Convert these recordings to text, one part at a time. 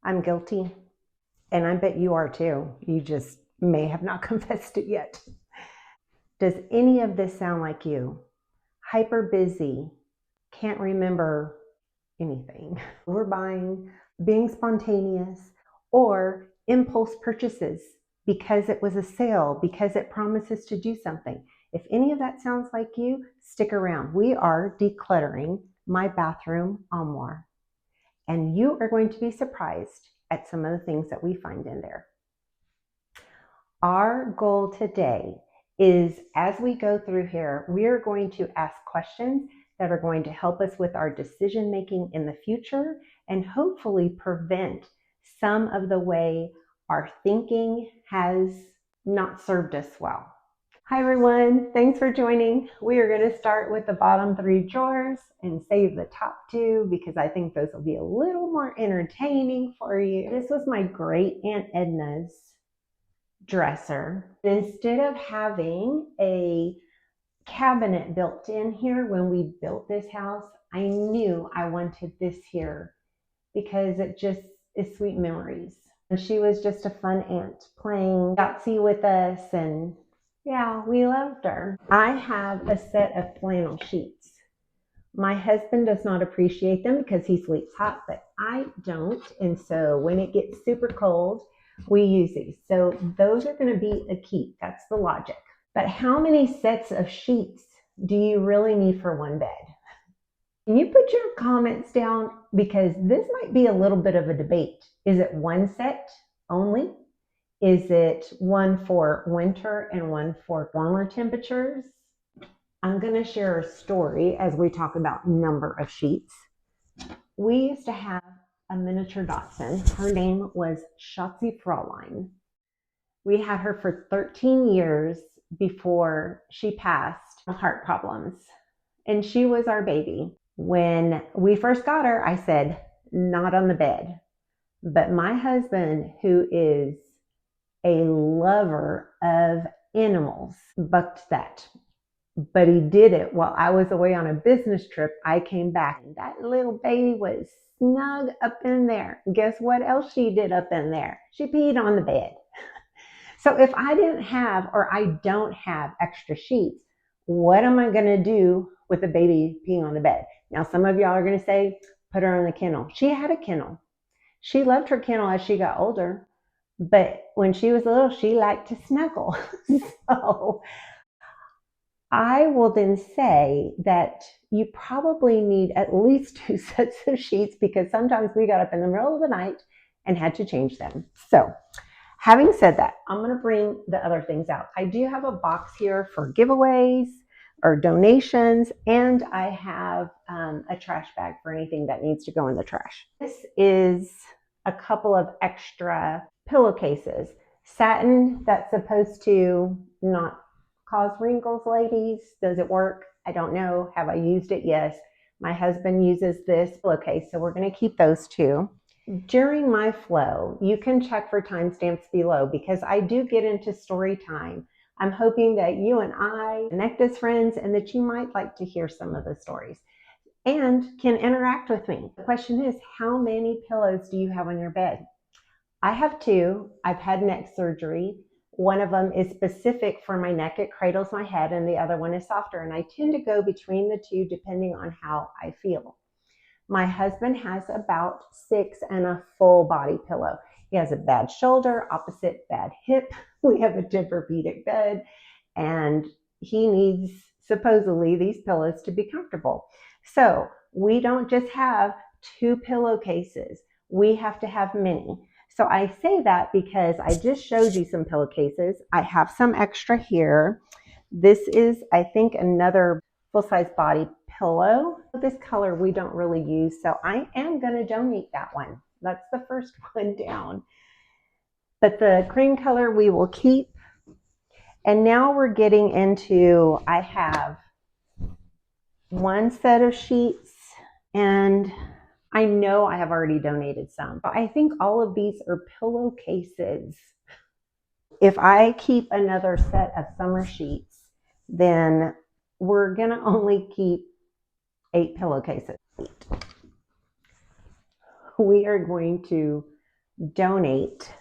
I'm guilty, and I bet you are too. You just may have not confessed it yet. Does any of this sound like you? Hyper busy, can't remember anything. Overbuying, being spontaneous, or impulse purchases because it was a sale, because it promises to do something. If any of that sounds like you, stick around. We are decluttering my bathroom armoire, and you are going to be surprised at some of the things that we find in there. Our goal today is, as we go through here, we are going to ask questions that are going to help us with our decision making in the future and hopefully prevent some of the way our thinking has not served us well. Hi everyone, thanks for joining. We are going to start with the bottom 3 drawers and save the top 2 because I think those will be a little more entertaining for you. This was my great Aunt Edna's dresser. Instead of having a cabinet built in here when we built this house, I knew I wanted this here because it just is sweet memories. And she was just a fun aunt playing Yahtzee with us, and yeah, we loved her. I have a set of flannel sheets. My husband does not appreciate them because he sleeps hot, but I don't. And so when it gets super cold, we use these. So those are going to be a keep. That's the logic. But how many sets of sheets do you really need for one bed? Can you put your comments down? Because this might be a little bit of a debate. Is it one set only? Is it one for winter and one for warmer temperatures? I'm going to share a story as we talk about number of sheets. We used to have a miniature Dachshund. Her name was Schatzi Fraulein. We had her for 13 years before she passed from heart problems. And she was our baby. When we first got her, I said, not on the bed. But my husband, who is a lover of animals, bucked that. But he did it while I was away on a business trip. I came back and that little baby was snug up in there. Guess what else she did up in there? She peed on the bed. So if I didn't have, or I don't have extra sheets, what am I going to do with a baby peeing on the bed? Now, some of y'all are going to say, put her in the kennel. She had a kennel. She loved her kennel as she got older. But when she was little, she liked to snuggle. So I will then say that you probably need at least 2 sets of sheets because sometimes we got up in the middle of the night and had to change them. So having said that, I'm going to bring the other things out. I do have a box here for giveaways or donations, and I have a trash bag for anything that needs to go in the trash. This is a couple of extra pillowcases. Satin that's supposed to not cause wrinkles, ladies. Does it work? I don't know. Have I used it? Yes. My husband uses this pillowcase, so we're going to keep those 2. During my flow, you can check for timestamps below because I do get into story time. I'm hoping that you and I connect as friends and that you might like to hear some of the stories and can interact with me. The question is, how many pillows do you have on your bed? I have 2. I've had neck surgery. One of them is specific for my neck. It cradles my head, and the other one is softer. And I tend to go between the 2 depending on how I feel. My husband has about 6 and a full body pillow. He has a bad shoulder, opposite bad hip. We have a Tempur-Pedic bed, and he needs supposedly these pillows to be comfortable. So we don't just have 2 pillowcases. We have to have many. So I say that because I just showed you some pillowcases. I have some extra here. This is, I think, another full-size body pillow. This color we don't really use, so I am going to donate that one. That's the first one down. But the cream color we will keep. And now we're getting into, I have 1 set of sheets, and I know I have already donated some. But I think all of these are pillowcases. If I keep another set of summer sheets, then we're going to only keep 8 pillowcases. We are going to donate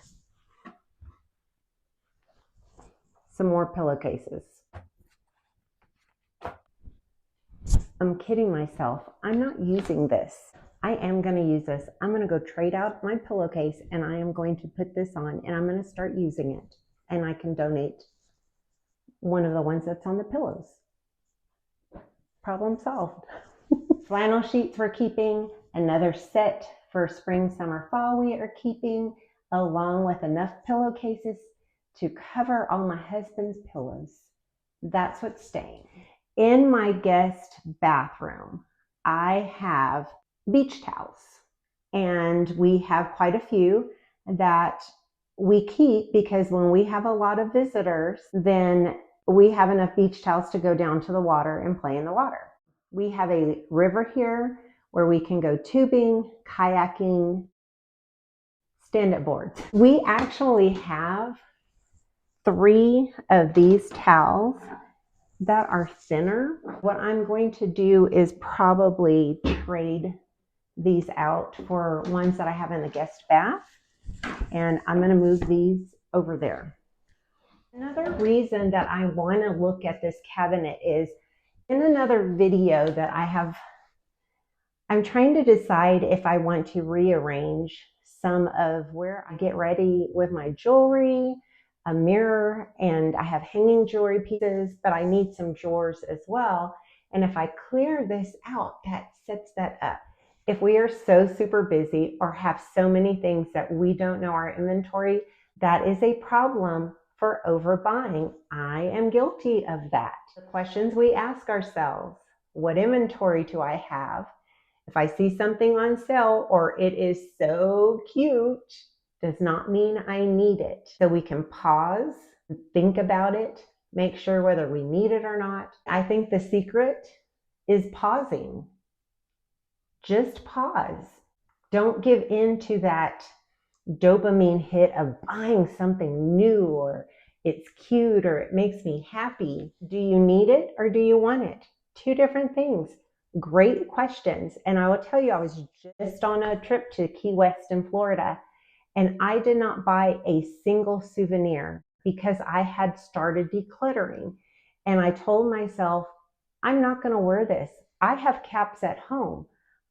some more pillowcases. I'm kidding myself. I'm not using this. I am going to use this. I'm going to go trade out my pillowcase and I am going to put this on and I'm going to start using it. And I can donate one of the ones that's on the pillows. Problem solved. Flannel sheets we're keeping. Another set for spring, summer, fall we are keeping, along with enough pillowcases to cover all my husband's pillows. That's what's staying. In my guest bathroom, I have beach towels, and we have quite a few that we keep because when we have a lot of visitors, then we have enough beach towels to go down to the water and play in the water. We have a river here where we can go tubing, kayaking, stand-up boards. We actually have 3 of these towels that are thinner. What I'm going to do is probably trade these out for ones that I have in the guest bath, and I'm going to move these over there. Another reason that I want to look at this cabinet is in another video that I'm trying to decide if I want to rearrange some of where I get ready with my jewelry, a mirror, and I have hanging jewelry pieces, but I need some drawers as well. And if I clear this out, that sets that up. If we are so super busy or have so many things that we don't know our inventory, that is a problem for overbuying. I am guilty of that. The questions we ask ourselves: what inventory do I have? If I see something on sale or it is so cute, does not mean I need it. So we can pause, think about it, make sure whether we need it or not. I think the secret is pausing. Just pause. Don't give in to that dopamine hit of buying something new or it's cute or it makes me happy. Do you need it or do you want it? 2 different things. Great questions. And I will tell you, I was just on a trip to Key West in Florida, and I did not buy a single souvenir because I had started decluttering. And I told myself, I'm not going to wear this. I have caps at home.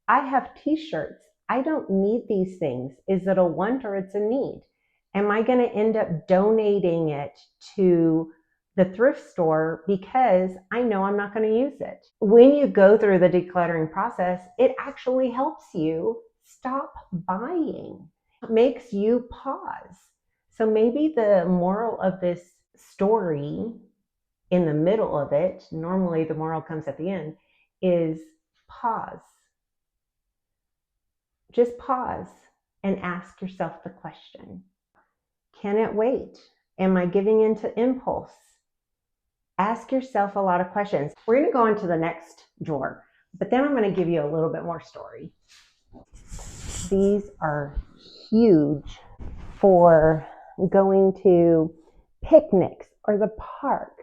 I have t-shirts. I don't need these things. Is it a want or it's a need? Am I going to end up donating it to the thrift store because I know I'm not going to use it? When you go through the decluttering process, it actually helps you stop buying. It makes you pause. So maybe the moral of this story, in the middle of it, normally the moral comes at the end, is pause. Just pause and ask yourself the question: can it wait? Am I giving into impulse? Ask yourself a lot of questions. We're going to go on to the next drawer, but then I'm going to give you a little bit more story. These are huge for going to picnics or the park.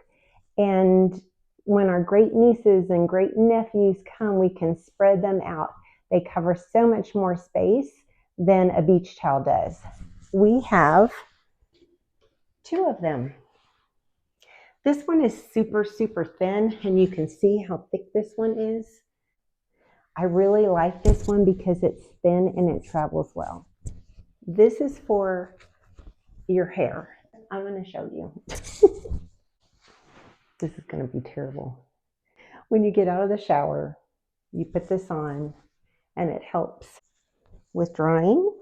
And when our great nieces and great nephews come, we can spread them out. They cover so much more space than a beach towel does. We have 2 of them. This one is super, super thin, and you can see how thick this one is. I really like this one because it's thin and it travels well. This is for your hair. I'm going to show you. This is going to be terrible. When you get out of the shower, you put this on and it helps with drying.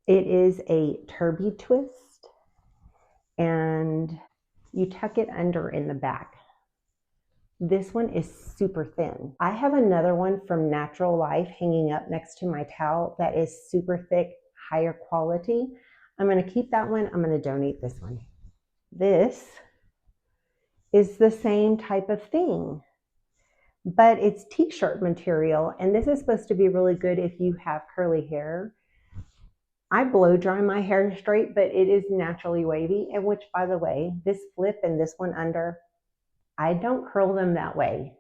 It is a turby twist, and you tuck it under in the back. This one is super thin. I have another one from Natural Life hanging up next to my towel that is super thick, higher quality. I'm going to keep that one. I'm going to donate this one. This is the same type of thing, but it's t-shirt material, and this is supposed to be really good if you have curly hair. I blow dry my hair straight, but it is naturally wavy, and which, by the way, this flip and this one under, I don't curl them that way.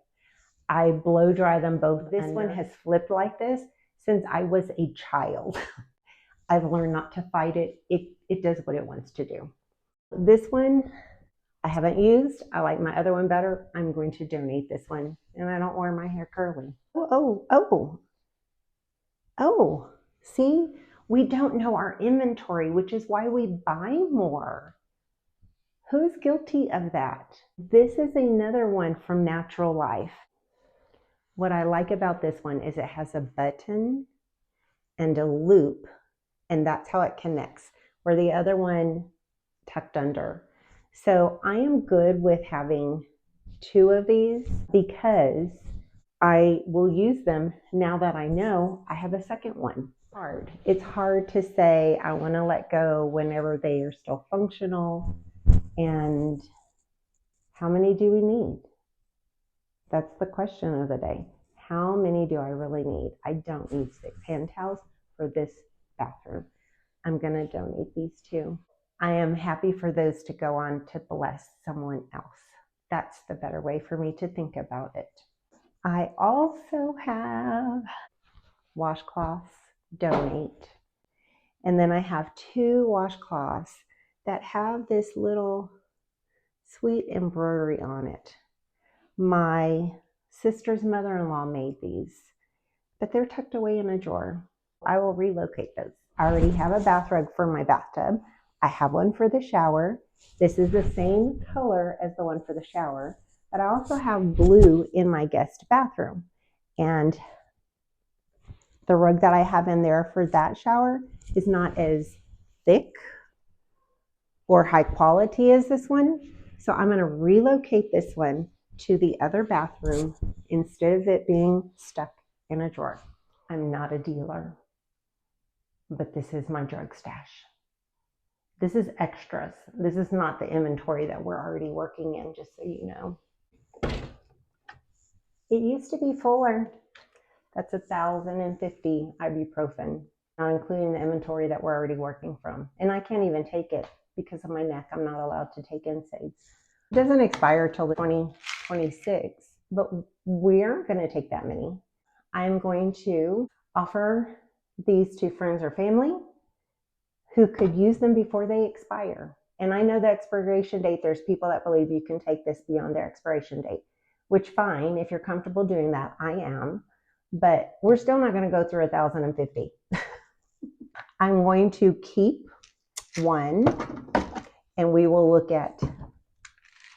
I blow dry them both. This one has flipped like this, since I was a child. I've learned not to fight it. It does what it wants to do. This one I haven't used. I like my other one better. I'm going to donate this one. And I don't wear my hair curly. Oh, see, we don't know our inventory, which is why we buy more. Who's guilty of that? This is another one from Natural Life. What I like about this one is it has a button and a loop, and that's how it connects, where the other one tucked under. So I am good with having 2 of these because I will use them now that I know I have a second one. It's hard to say I want to let go whenever they are still functional. And how many do we need? That's the question of the day. How many do I really need? I don't need 6 hand towels for this bathroom. I'm going to donate these 2. I am happy for those to go on to bless someone else. That's the better way for me to think about it. I also have washcloths, donate. And then I have 2 washcloths that have this little sweet embroidery on it. My sister's mother-in-law made these, but they're tucked away in a drawer. I will relocate those. I already have a bath rug for my bathtub. I have one for the shower. This is the same color as the one for the shower, but I also have blue in my guest bathroom. And the rug that I have in there for that shower is not as thick or high quality as this one. So I'm going to relocate this one to the other bathroom instead of it being stuck in a drawer. I'm not a dealer, but this is my drug stash. This is extras. This is not the inventory that we're already working in, just so you know. It used to be fuller. That's 1,050 ibuprofen, not including the inventory that we're already working from. And I can't even take it because of my neck. I'm not allowed to take NSAIDs. It doesn't expire till 2026, but we aren't going to take that many. I'm going to offer these to friends or family who could use them before they expire. And I know the expiration date, there's people that believe you can take this beyond their expiration date, which fine, if you're comfortable doing that, I am. But we're still not going to go through 1,050. I'm going to keep one, and we will look at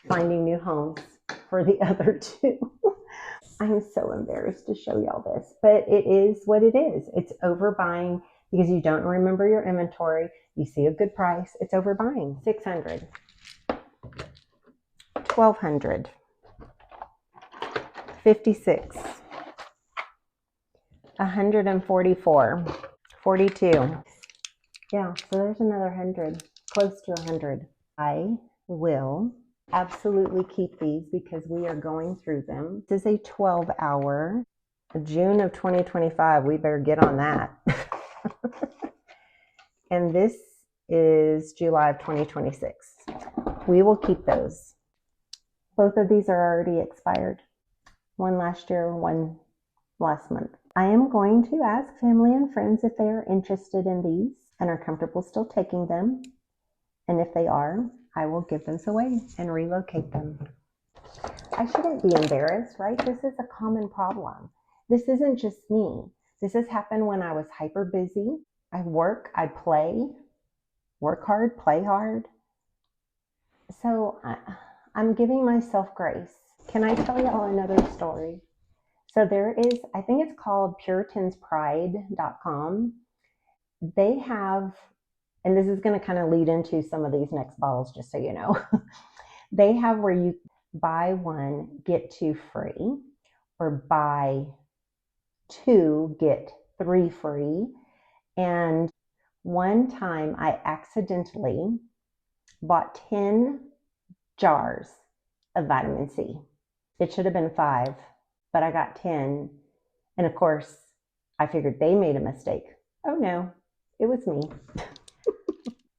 finding new homes for the other 2. I'm so embarrassed to show y'all this, but it is what it is. It's overbuying because you don't remember your inventory. You see a good price. It's overbuying. 600, 1,200, 56, 144, 42. Yeah, so there's another 100, close to 100. I will absolutely keep these because we are going through them. This is a 12-hour. June of 2025. We better get on that. And this is July of 2026. We will keep those. Both of these are already expired. One last year, one last month. I am going to ask family and friends if they are interested in these and are comfortable still taking them. And if they are, I will give those away and relocate them. I shouldn't be embarrassed, right? This is a common problem. This isn't just me. This has happened when I was hyper busy. I work, I play, work hard, play hard. So I'm giving myself grace. Can I tell y'all another story? So there is, I think it's called puritanspride.com. They have, and this is going to kind of lead into some of these next bottles, just so you know. They have where you buy 1, get 2 free, or buy 2, get 3 free. And one time I accidentally bought 10 jars of vitamin C. It should have been 5, but I got 10. And of course, I figured they made a mistake. Oh no, it was me.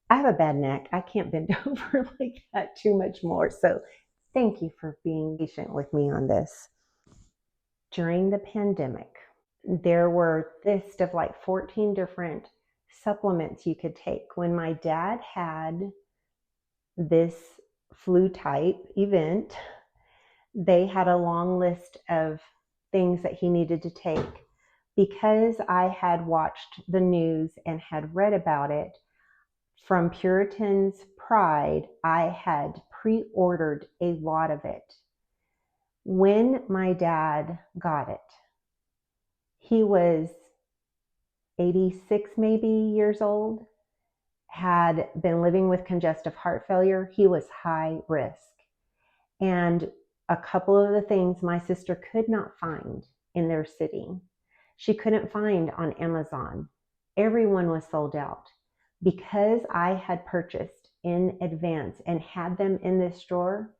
I have a bad neck. I can't bend over like that too much more. So thank you for being patient with me on this. During the pandemic, there were a list of like 14 different supplements you could take. When my dad had this flu type event, they had a long list of things that he needed to take. Because I had watched the news and had read about it, from Puritan's pride, I had pre-ordered a lot of it. When my dad got it, he was 86 maybe years old, had been living with congestive heart failure. He was high risk. And a couple of the things my sister could not find in their city, she couldn't find on Amazon. Everyone was sold out. Because I had purchased in advance and had them in this drawer,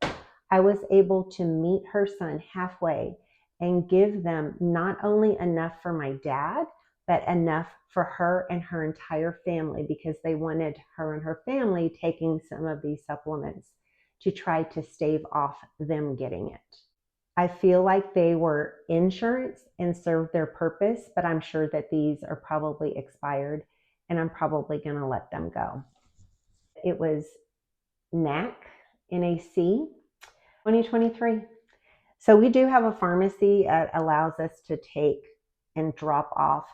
I was able to meet her son halfway and give them not only enough for my dad, but enough for her and her entire family, because they wanted her and her family taking some of these supplements to try to stave off them getting it. I feel like they were insurance and served their purpose, but I'm sure that these are probably expired and I'm probably going to let them go. It was NAC, NAC, 2023. So we do have a pharmacy that allows us to take and drop off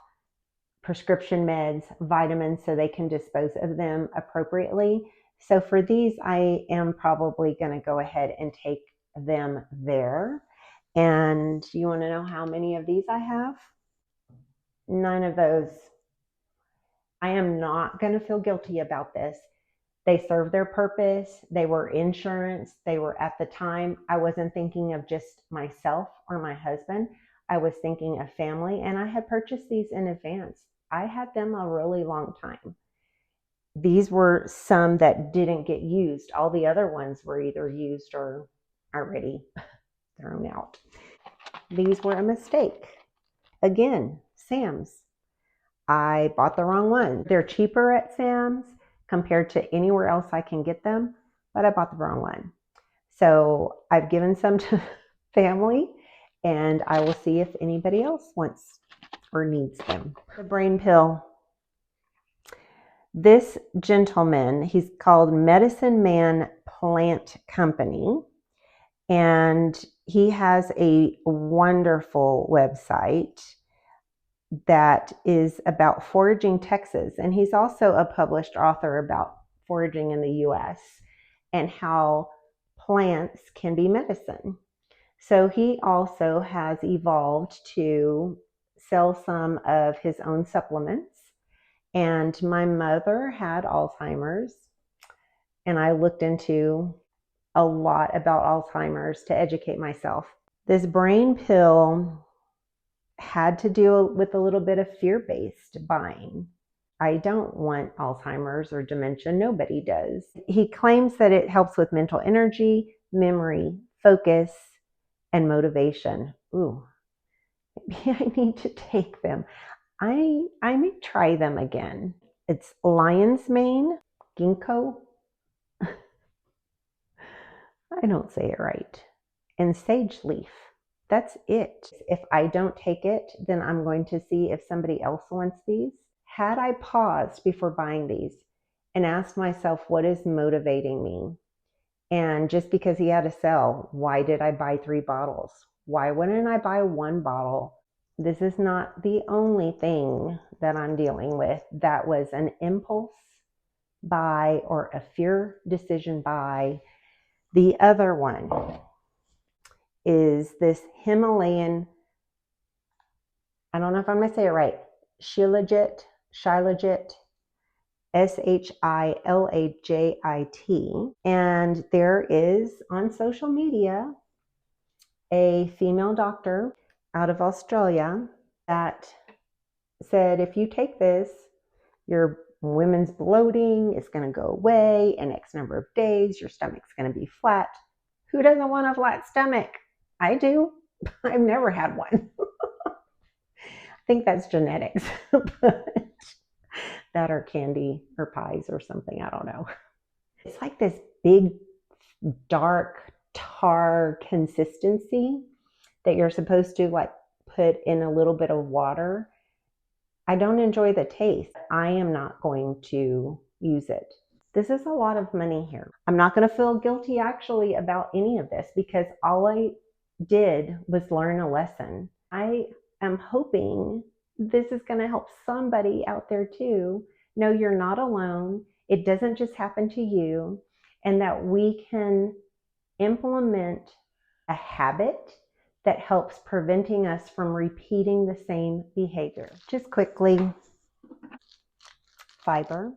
prescription meds, vitamins, so they can dispose of them appropriately. So for these, I am probably going to go ahead and take them there. And you want to know how many of these I have? 9 of those. I am not going to feel guilty about this. They served their purpose. They were insurance. They were, at the time, I wasn't thinking of just myself or my husband. I was thinking of family, and I had purchased these in advance. I had them a really long time. These were some that didn't get used. All the other ones were either used or already thrown out. These were a mistake. Again, Sam's. I bought the wrong one. They're cheaper at Sam's compared to anywhere else I can get them, but I bought the wrong one. So I've given some to family, and I will see if anybody else wants or needs them. The brain pill. This gentleman, he's called Medicine Man Plant Company, and he has a wonderful website that is about foraging Texas. And he's also a published author about foraging in the US and how plants can be medicine. So he also has evolved to sell some of his own supplements. And my mother had Alzheimer's, and I looked into a lot about Alzheimer's to educate myself. This brain pill had to deal with a little bit of fear-based buying. I don't want Alzheimer's or dementia. Nobody does. He claims that it helps with mental energy, memory, focus, and motivation. Ooh, maybe I need to take them. I may try them again. It's lion's mane, ginkgo. I don't say it right. And sage leaf. That's it. If I don't take it, then I'm going to see if somebody else wants these. Had I paused before buying these and asked myself, what is motivating me? And just because he had a sale, why did I buy 3 bottles? Why wouldn't I buy 1 bottle? This is not the only thing that I'm dealing with that was an impulse buy or a fear decision buy. The other one is this Himalayan, I don't know if I'm going to say it right, Shilajit, Shilajit, Shilajit. And there is on social media a female doctor out of Australia that said, if you take this, your women's bloating is going to go away in X number of days. Your stomach's going to be flat. Who doesn't want a flat stomach? I do. I've never had one. I think that's genetics. But that or candy or pies or something. I don't know. It's like this big, dark tar consistency that you're supposed to like put in a little bit of water. I don't enjoy the taste. I am not going to use it. This is a lot of money here. I'm not going to feel guilty actually about any of this because all I did was learn a lesson. I am hoping this is going to help somebody out there too. No, you're not alone. It doesn't just happen to you, and that we can implement a habit that helps preventing us from repeating the same behavior. Just quickly, fiber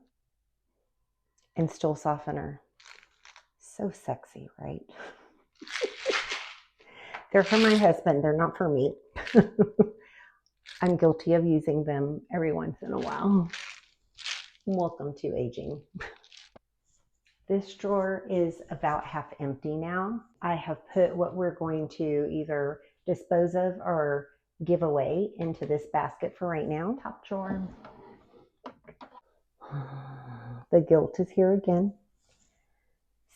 and stool softener. So sexy, right? They're for my husband, they're not for me. I'm guilty of using them every once in a while. Welcome to aging. This drawer is about half empty now. I have put what we're going to either dispose of or give away into this basket for right now. Top drawer. The guilt is here again.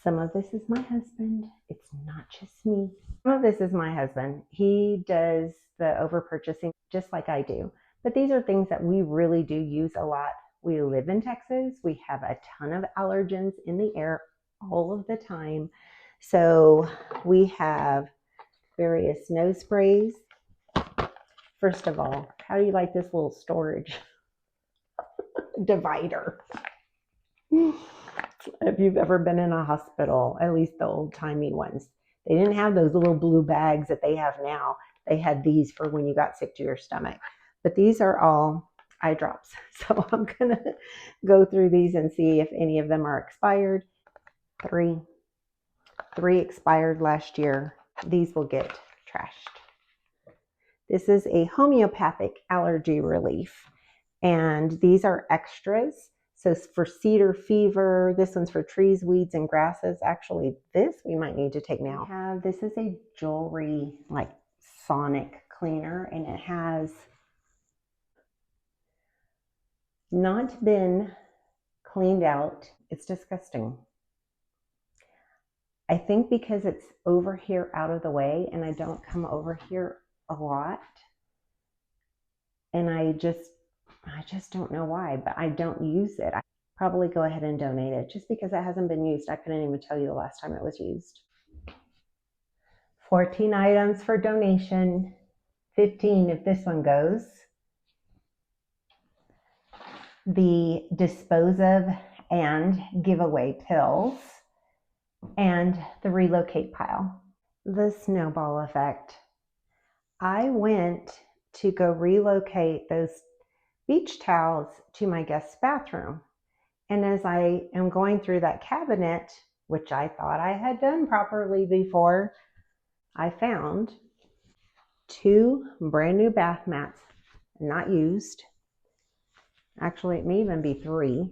Some of this is my husband. It's not just me. Some of this is my husband. He does the over purchasing just like I do. But these are things that we really do use a lot. We live in Texas. We have a ton of allergens in the air all of the time. So we have various nose sprays. First of all, how do you like this little storage divider? If you've ever been in a hospital, at least the old-timey ones, they didn't have those little blue bags that they have now. They had these for when you got sick to your stomach. But these are all eye drops. So I'm going to go through these and see if any of them are expired. Three expired last year. These will get trashed. This is a homeopathic allergy relief. And these are extras. So for cedar fever, this one's for trees, weeds, and grasses. Actually, this we might need to take now. This is a jewelry, like sonic cleaner, and it has not been cleaned out. It's disgusting. I think because it's over here out of the way and I don't come over here a lot. And I just don't know why, but I don't use it. I probably go ahead and donate it just because it hasn't been used. I couldn't even tell you the last time it was used. 14 items for donation, 15 if this one goes. The dispose of and giveaway pills, and the relocate pile. The snowball effect. I went to go relocate those beach towels to my guest bathroom. And as I am going through that cabinet, which I thought I had done properly before, I found 2 brand new bath mats, not used. Actually, it may even be 3.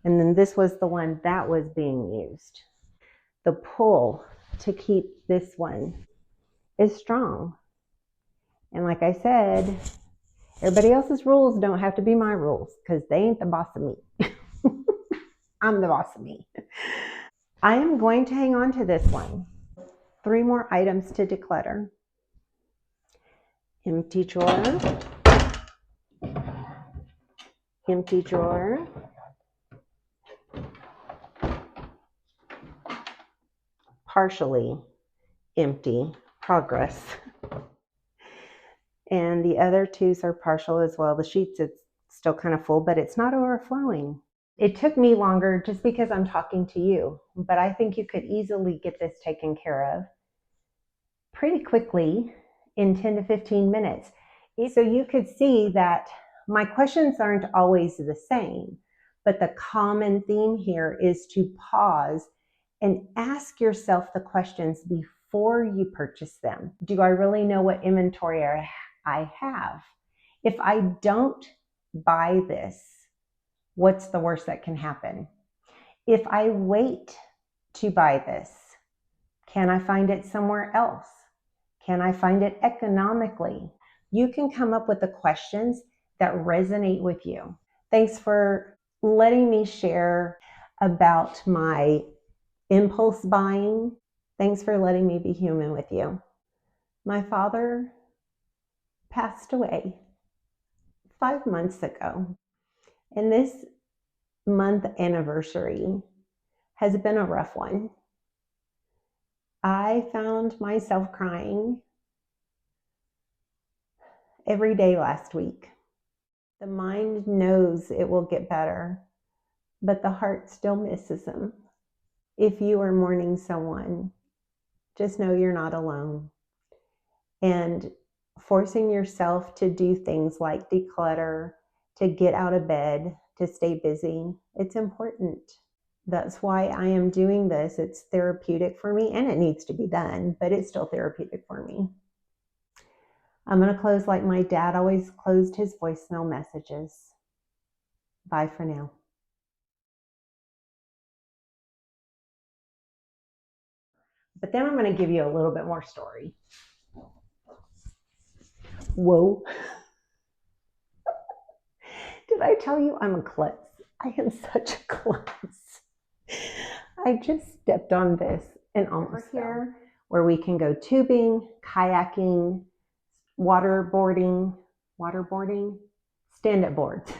And then this was the one that was being used. The pull to keep this one is strong. And like I said, everybody else's rules don't have to be my rules because they ain't the boss of me. I'm the boss of me. I am going to hang on to this one. 3 more items to declutter. Empty drawer. Empty drawer. Partially empty. Progress. And the other 2s are partial as well. The sheets, it's still kind of full, but it's not overflowing. It took me longer just because I'm talking to you, but I think you could easily get this taken care of pretty quickly in 10 to 15 minutes. So you could see that my questions aren't always the same, but the common theme here is to pause and ask yourself the questions before you purchase them. Do I really know what inventory I have? If I don't buy this, what's the worst that can happen? If I wait to buy this, can I find it somewhere else? Can I find it economically? You can come up with the questions that resonate with you. Thanks for letting me share about my impulse buying. Thanks for letting me be human with you. My father passed away 5 months ago. And this month anniversary has been a rough one. I found myself crying every day last week. The mind knows it will get better, but the heart still misses him. If you are mourning someone, just know you're not alone. And forcing yourself to do things like declutter, to get out of bed, to stay busy, it's important. That's why I am doing this. It's therapeutic for me, and it needs to be done, but it's still therapeutic for me. I'm going to close like my dad always closed his voicemail messages. Bye for now. But then I'm going to give you a little bit more story. Whoa. Did I tell you I'm a klutz? I am such a klutz. I just stepped on this and almost here where we can go tubing, kayaking, waterboarding, stand-up boards.